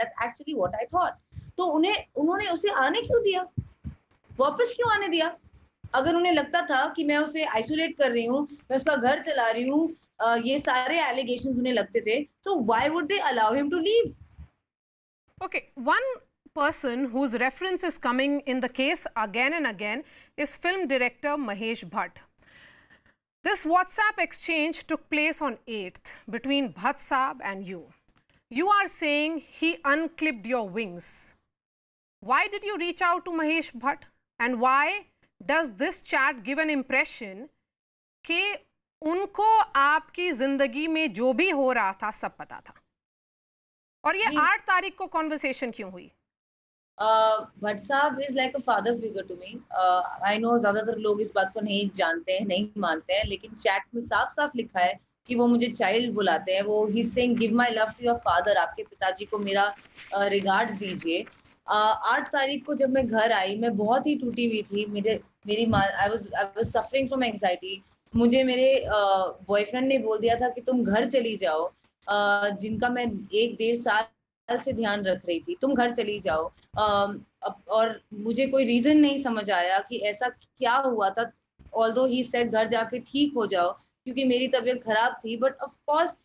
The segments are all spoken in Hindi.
That's actually what I thought. तो उन्होंने उसे आने क्यों दिया, वापस क्यों आने दिया? अगर उन्हें लगता था कि मैं उसे आइसोलेट कर रही हूँ, मैं उसका घर चला रही हूँ, ये सारे एलिगेशंस उन्हें लगते थे, तो why would they allow him to leave? Okay, one person whose reference is coming in the case again and again is film director Mahesh Bhatt. This WhatsApp exchange took place on 8th between Bhatt Saab and you. You are saying he unclipped your wings. Why did you reach out to Mahesh Bhatt? And why does this chat give an impression कि उनको आपकी जिंदगी में जो भी हो रहा था सब पता था? और ये 8 तारीख को कॉन्वर्सेशन क्यों हुई? भट्ट साहब is like a father figure to me. I know ज्यादातर लोग इस बात को नहीं जानते हैं, नहीं मानते हैं, लेकिन चैट्स में साफ साफ लिखा है कि वो मुझे चाइल्ड बुलाते हैं। वो he saying give my love to your father, आपके पिताजी को मेरा रिगार्ड्स दीजिए। 8 तारीख को जब मैं घर आई, मैं बहुत ही टूटी हुई थी। मेरी माँ, I was suffering from anxiety. मुझे मेरे बॉयफ्रेंड ने बोल दिया था कि तुम घर चली जाओ, जिनका मैं 1 डेढ़ साल से ध्यान रख रही थी, तुम घर चली जाओ। और मुझे कोई रीजन नहीं समझ आया कि ऐसा क्या हुआ था। ऑल्दो ही सेड घर जाके ठीक हो जाओ, क्योंकि मेरी तबीयत खराब थी, but of course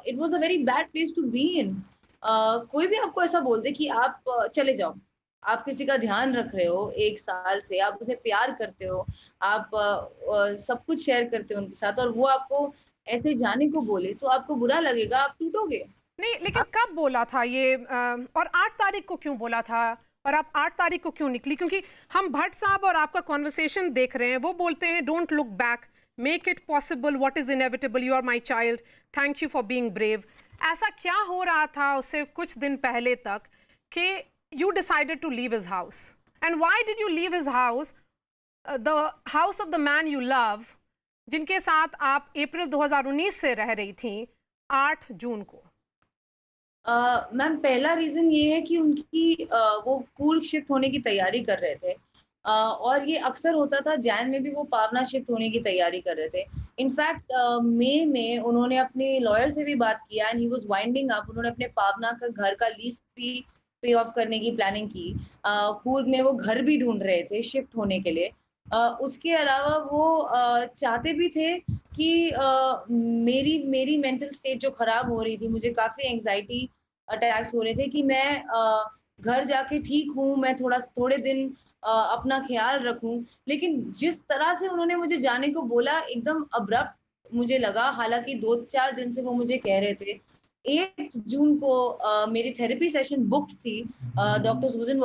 it was a very bad place to be in. कोई भी आपको ऐसा बोल दे कि आप चले जाओ, आप किसी का ध्यान रख रहे हो 1 साल से, आप उसे प्यार करते हो, आप सब कुछ शेयर करते हो उनके साथ, और वो आपको ऐसे जाने को बोले तो आपको बुरा लगेगा, आप टूटोगे। नहीं, लेकिन कब बोला था ये और 8 तारीख को क्यों बोला था? और आप 8 तारीख को क्यों निकली? क्योंकि हम भट्ट साहब और आपका कॉन्वर्सेशन देख रहे हैं, वो बोलते हैं don't look back, make it possible, what is inevitable, you are my child, thank you for being brave. ऐसा क्या हो रहा था उससे कुछ दिन पहले तक कि you decided to leave his house? And why did you leave his house, the house of the man you love, जिनके साथ आप अप्रैल 2019 से रह रही थी, 8 जून को? मैम, पहला रीज़न ये है कि उनकी वो कूर्ग शिफ्ट होने की तैयारी कर रहे थे। और ये अक्सर होता था, जैन में भी वो पावना शिफ्ट होने की तैयारी कर रहे थे। इनफैक्ट मई में उन्होंने अपने लॉयर से भी बात किया and he was winding up. उन्होंने अपने पावना का घर का लीज़ भी पे ऑफ करने की प्लानिंग की। कूर्ग में वो घर भी ढूँढ रहे थे शिफ्ट होने के लिए। उसके अलावा वो चाहते भी थे कि मेरी मेरी मेंटल स्टेट जो खराब हो रही थी, मुझे काफ़ी एंग्ज़ायटी अटैक्स हो रहे थे कि मैं घर जाके ठीक हूँ, मैं थोड़े दिन अपना ख़्याल रखूँ। लेकिन जिस तरह से उन्होंने मुझे जाने को बोला, एकदम अब्रप्ट मुझे लगा। हालाँकि 2-4 दिन से वो मुझे कह रहे थे। 8 जून को मेरी थेरेपी सेशन बुक्ड थी। डॉक्टर सुज़न